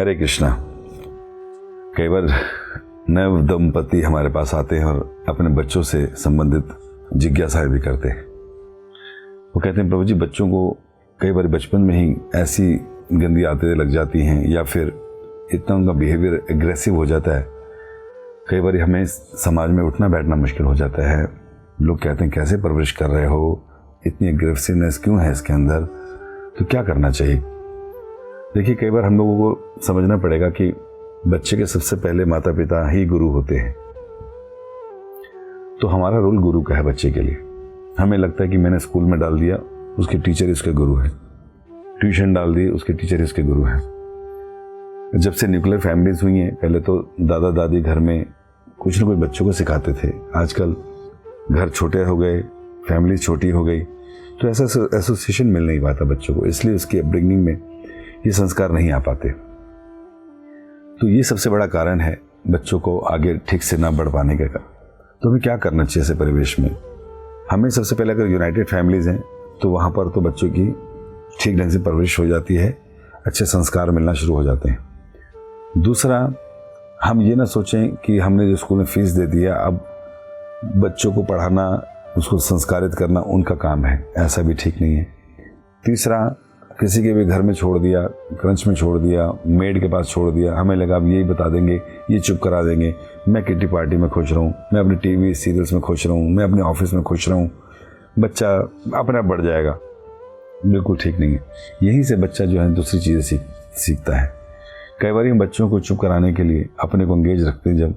हरे कृष्णा। कई बार नव दंपति हमारे पास आते हैं और अपने बच्चों से संबंधित जिज्ञासाएं भी करते हैं। वो कहते हैं प्रभु जी, बच्चों को कई बार बचपन में ही ऐसी गंदी आदतें लग जाती हैं या फिर इतना उनका बिहेवियर एग्रेसिव हो जाता है, कई बार हमें समाज में उठना बैठना मुश्किल हो जाता है। लोग कहते हैं कैसे परवरिश कर रहे हो, इतनी एग्रेसिवनेस क्यों है इसके अंदर, तो क्या करना चाहिए? देखिए, कई बार हम लोगों को समझना पड़ेगा कि बच्चे के सबसे पहले माता पिता ही गुरु होते हैं। तो हमारा रोल गुरु का है बच्चे के लिए। हमें लगता है कि मैंने स्कूल में डाल दिया, उसके टीचर इसके गुरु हैं, ट्यूशन डाल दी, उसके टीचर इसके गुरु हैं। जब से न्यूक्लियर फैमिलीज हुई हैं, पहले तो दादा दादी घर में कुछ ना कुछ बच्चों को सिखाते थे। आजकल घर छोटे हो गए, फैमिली छोटी हो गई, तो ऐसा एसोसिएशन मिल नहीं पाता बच्चों को, इसलिए उसकी अपब्रिंगिंग में ये संस्कार नहीं आ पाते। तो ये सबसे बड़ा कारण है बच्चों को आगे ठीक से ना बढ़ पाने का। तो हमें क्या करना चाहिए ऐसे परिवेश में? हमें सबसे पहले, अगर यूनाइटेड फैमिलीज हैं तो वहाँ पर तो बच्चों की ठीक ढंग से परवरिश हो जाती है, अच्छे संस्कार मिलना शुरू हो जाते हैं। दूसरा, हम ये ना सोचें कि हमने जो स्कूल में फीस दे दिया, अब बच्चों को पढ़ाना, उसको संस्कारित करना उनका काम है, ऐसा भी ठीक नहीं है। तीसरा, किसी के भी घर में छोड़ दिया, क्रंच में छोड़ दिया, मेड के पास छोड़ दिया, हमें लगा अब यही बता देंगे, ये चुप करा देंगे, मैं किटी पार्टी में खुश रहूँ, मैं अपने टीवी सीरियल्स में खुश रहूँ, मैं अपने ऑफिस में खुश रहूँ, बच्चा अपने आप बढ़ जाएगा। बिल्कुल ठीक नहीं है। यहीं से बच्चा जो है दूसरी चीज़ें सीखता है। कई बार हम बच्चों को चुप कराने के लिए अपने को एंगेज रखते हैं जब,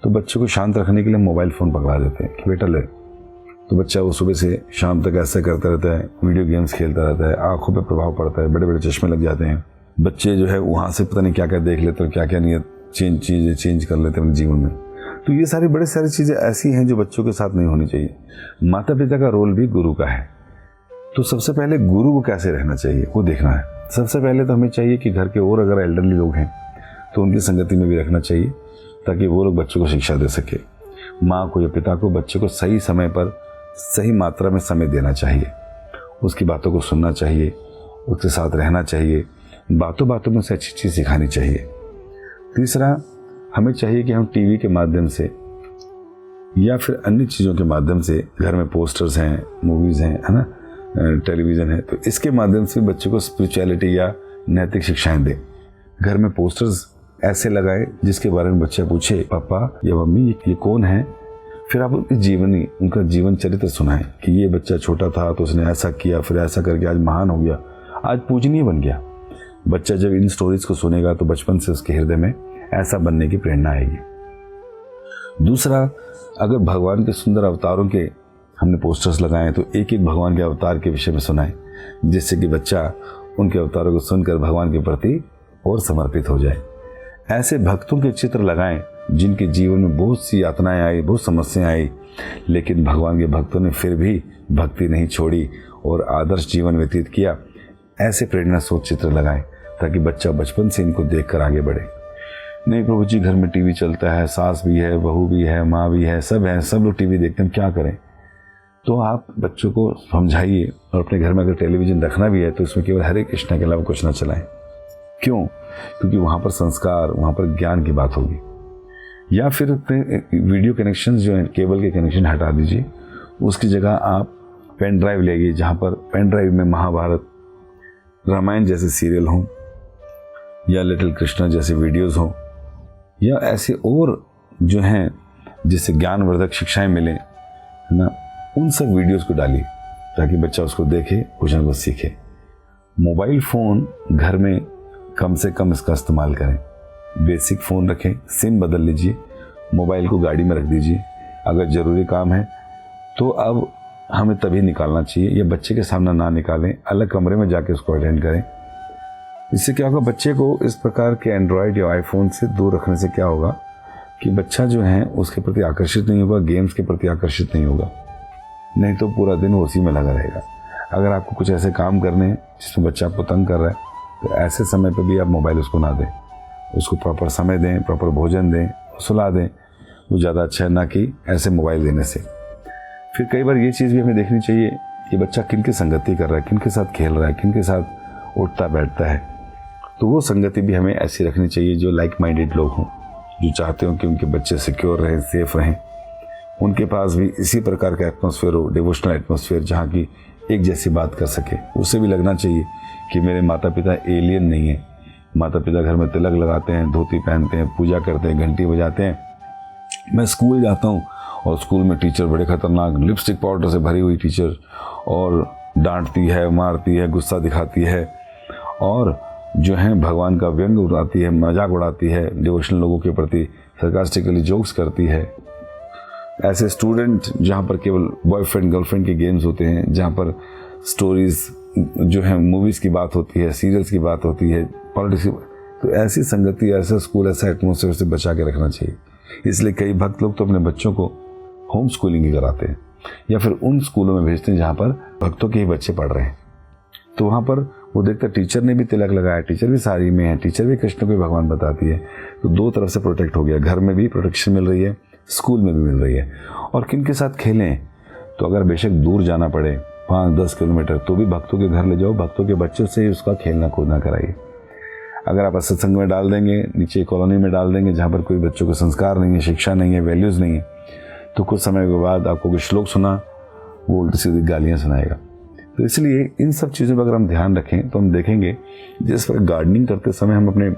तो बच्चों को शांत रखने के लिए मोबाइल फ़ोन पकड़ा देते हैं कि बेटा ले। तो बच्चा वो सुबह से शाम तक ऐसा करता रहता है, वीडियो गेम्स खेलता रहता है, आंखों पे प्रभाव पड़ता है, बड़े बड़े चश्मे लग जाते हैं। बच्चे जो है वहाँ से पता नहीं क्या क्या देख लेते हैं, क्या क्या नहीं चीज़ें चेंज कर लेते हैं अपने जीवन में। तो ये बड़ी सारी चीज़ें ऐसी हैं जो बच्चों के साथ नहीं होनी चाहिए। माता पिता का रोल भी गुरु का है। तो सबसे पहले गुरु को कैसे रहना चाहिए वो देखना है। सबसे पहले तो हमें चाहिए कि घर के और अगर एल्डरली लोग हैं तो उनकी संगति में भी रखना चाहिए, ताकि वो लोग बच्चों को शिक्षा दे सके। माँ को या पिता को बच्चे को सही समय पर सही मात्रा में समय देना चाहिए, उसकी बातों को सुनना चाहिए, उसके साथ रहना चाहिए, बातों बातों में उसे अच्छी चीज़ सिखानी चाहिए। तीसरा, हमें चाहिए कि हम टीवी के माध्यम से या फिर अन्य चीज़ों के माध्यम से, घर में पोस्टर्स हैं, मूवीज़ हैं, है ना, टेलीविज़न है, तो इसके माध्यम से बच्चों को स्पिरिचुअलिटी या नैतिक शिक्षाएं दें। घर में पोस्टर्स ऐसे लगाए जिसके बारे में बच्चा पूछे, पापा या मम्मी ये कौन है? फिर आप उनका जीवन चरित्र सुनाएं कि ये बच्चा छोटा था तो उसने ऐसा किया, फिर ऐसा करके आज महान हो गया, आज पूजनीय बन गया। बच्चा जब इन स्टोरीज को सुनेगा तो बचपन से उसके हृदय में ऐसा बनने की प्रेरणा आएगी। दूसरा, अगर भगवान के सुंदर अवतारों के हमने पोस्टर्स लगाए तो एक एक भगवान के अवतार के विषय में सुनाएं, जिससे कि बच्चा उनके अवतारों को सुनकर भगवान के प्रति और समर्पित हो जाए। ऐसे भक्तों के चित्र लगाएं जिनके जीवन में बहुत सी यातनाएं आई, बहुत समस्याएं आई, लेकिन भगवान के भक्तों ने फिर भी भक्ति नहीं छोड़ी और आदर्श जीवन व्यतीत किया। ऐसे प्रेरणा सोच चित्र लगाएं ताकि बच्चा बचपन से इनको देखकर आगे बढ़े। नहीं प्रभु जी, घर में टीवी चलता है, सास भी है, बहू भी है, माँ भी है, सब लोग टीवी देखते हैं, क्या करें? तो आप बच्चों को समझाइए, और अपने घर में अगर टेलीविज़न रखना भी है तो इसमें केवल हरे कृष्णा के अलावा कुछ ना चलाएं। क्यों? क्योंकि वहाँ पर संस्कार, वहाँ पर ज्ञान की बात होगी। या फिर वीडियो कनेक्शन जो है, केबल के कनेक्शन हटा दीजिए, उसकी जगह आप पेन ड्राइव लेंगे, जहाँ पर पेन ड्राइव में महाभारत, रामायण जैसे सीरियल हों, या लिटिल कृष्णा जैसे वीडियोस हों, या ऐसे और जो हैं जिससे ज्ञानवर्धक शिक्षाएं मिलें, है ना, उन सब वीडियोस को डालिए ताकि बच्चा उसको देखे, कुछ न कुछ सीखे। मोबाइल फ़ोन घर में कम से कम इसका इस्तेमाल करें। बेसिक फ़ोन रखें, सिम बदल लीजिए, मोबाइल को गाड़ी में रख दीजिए। अगर ज़रूरी काम है तो अब हमें तभी निकालना चाहिए, या बच्चे के सामने ना निकालें, अलग कमरे में जाके उसको अटेंड करें। इससे क्या होगा, बच्चे को इस प्रकार के एंड्रॉयड या आईफोन से दूर रखने से क्या होगा कि बच्चा जो है उसके प्रति आकर्षित नहीं होगा, गेम्स के प्रति आकर्षित नहीं होगा, नहीं तो पूरा दिन वो उसी में लगा रहेगा। अगर आपको कुछ ऐसे काम करने हैं जिसमें बच्चा आपको तंग कर रहा है, तो ऐसे समय पर भी आप मोबाइल उसको ना दें, उसको प्रॉपर समय दें, प्रॉपर भोजन दें, सुला दें, वो ज़्यादा अच्छा है ना कि ऐसे मोबाइल देने से। फिर कई बार ये चीज़ भी हमें देखनी चाहिए कि बच्चा किन की संगति कर रहा है, किन के साथ खेल रहा है, किन के साथ उठता बैठता है। तो वो संगति भी हमें ऐसी रखनी चाहिए जो लाइक माइंडेड लोग हों, जो चाहते हो कि उनके बच्चे सिक्योर रहें, सेफ रहें। उनके पास भी इसी प्रकार का एटमॉस्फेयर हो, डिवोशनल एटमॉस्फेयर, जहाँ की एक जैसी बात कर सके। उसे भी लगना चाहिए कि मेरे माता पिता एलियन नहीं है। माता पिता घर में तिलक लगाते हैं, धोती पहनते हैं, पूजा करते हैं, घंटी बजाते हैं। मैं स्कूल जाता हूँ और स्कूल में टीचर बड़े खतरनाक, लिपस्टिक पाउडर से भरी हुई टीचर, और डांटती है, मारती है, गुस्सा दिखाती है, और जो है भगवान का व्यंग उड़ाती है, मजाक उड़ाती है, डिवोशनल लोगों के प्रति सरकास्टिकली जोक्स करती है। ऐसे स्टूडेंट जहाँ पर केवल बॉयफ्रेंड गर्लफ्रेंड के गेम्स होते हैं, जहाँ पर स्टोरीज जो है मूवीज़ की बात होती है, सीरियल्स की बात होती है, पॉलिटिक्स की, तो ऐसी संगति, ऐसा स्कूल, ऐसा एटमोसफेयर से बचा के रखना चाहिए। इसलिए कई भक्त लोग तो अपने बच्चों को होम स्कूलिंग ही कराते हैं या फिर उन स्कूलों में भेजते हैं जहाँ पर भक्तों के ही बच्चे पढ़ रहे हैं। तो वहाँ पर वो देखते टीचर ने भी तिलक लगाया, टीचर भी साड़ी में है, टीचर भी कृष्ण को भगवान बताती है, तो दो तरफ से प्रोटेक्ट हो गया। घर में भी प्रोटेक्शन मिल रही है, स्कूल में भी मिल रही है। और किन के साथ खेलें, तो अगर बेशक दूर जाना पड़े 5-10 किलोमीटर, तो भी भक्तों के घर ले जाओ, भक्तों के बच्चों से ही उसका खेलना कूदना कराइए। अगर आप सत्संग में डाल देंगे, नीचे कॉलोनी में डाल देंगे जहाँ पर कोई बच्चों को संस्कार नहीं है, शिक्षा नहीं है, वैल्यूज़ नहीं है, तो कुछ समय के बाद आपको कोई श्लोक सुना, वो उल्टी सीधी गालियाँ सुनाएगा। तो इसलिए इन सब चीज़ों पर अगर हम ध्यान रखें तो हम देखेंगे जिस पर गार्डनिंग करते समय हम अपने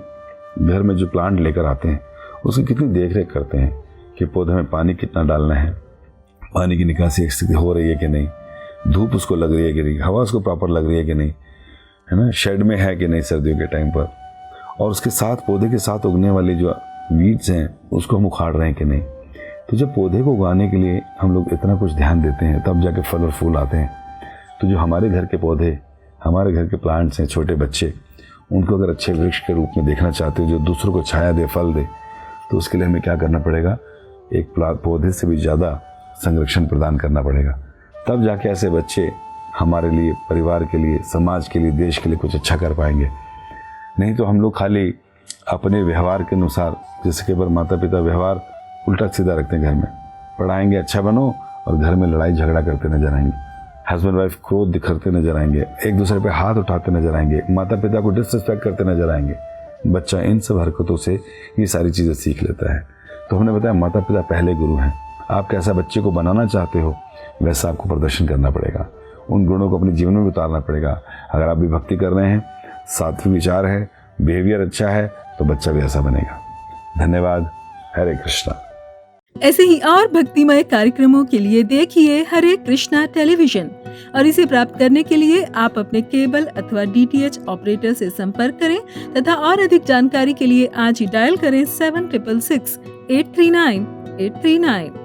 घर में जो प्लांट लेकर आते हैं उसकी कितनी देख रेख करते हैं कि पौधे में पानी कितना डालना है, पानी की निकासी स्थिति हो रही है कि नहीं, धूप उसको लग रही है कि नहीं, हवा उसको प्रॉपर लग रही है कि नहीं, है ना, शेड में है कि नहीं सर्दियों के टाइम पर, और उसके साथ पौधे के साथ उगने वाली जो वीड्स हैं उसको हम उखाड़ रहे हैं कि नहीं। तो जब पौधे को उगाने के लिए हम लोग इतना कुछ ध्यान देते हैं तब जाके फल और फूल आते हैं। तो जो हमारे घर के पौधे, हमारे घर के प्लांट्स हैं, छोटे बच्चे, उनको अगर अच्छे वृक्ष के रूप में देखना चाहते हो जो दूसरों को छाया दे, फल दे, तो उसके लिए हमें क्या करना पड़ेगा, एक पौधे से भी ज़्यादा संरक्षण प्रदान करना पड़ेगा। तब जाके ऐसे बच्चे हमारे लिए, परिवार के लिए, समाज के लिए, देश के लिए कुछ अच्छा कर पाएंगे। नहीं तो हम लोग खाली अपने व्यवहार के अनुसार, जैसे कि माता पिता व्यवहार उल्टा सीधा रखते हैं, घर में पढ़ाएंगे अच्छा बनो और घर में लड़ाई झगड़ा करते नजर आएंगे, हस्बैंड वाइफ क्रोध दिखाते नजर आएंगे, एक दूसरे पे हाथ उठाते नजर आएंगे, माता पिता को डिसरिस्पेक्ट करते नजर आएंगे। बच्चा इन सब हरकतों से ये सारी चीज़ें सीख लेता है। तो हमने बताया माता पिता पहले गुरु हैं। आप कैसा बच्चे को बनाना चाहते हो वैसा आपको प्रदर्शन करना पड़ेगा, उन गुणों को अपने जीवन में उतारना पड़ेगा। अगर आप भी भक्ति कर रहे हैं, सात्विक विचार है, बिहेवियर अच्छा है, तो बच्चा भी ऐसा बनेगा। धन्यवाद। हरे कृष्णा। ऐसे ही और भक्तिमय कार्यक्रमों के लिए देखिए हरे कृष्णा टेलीविजन, और इसे प्राप्त करने के लिए आप अपने केबल अथवा DTH ऑपरेटर से संपर्क करें तथा और अधिक जानकारी के लिए आज ही डायल करें 7666 839 839।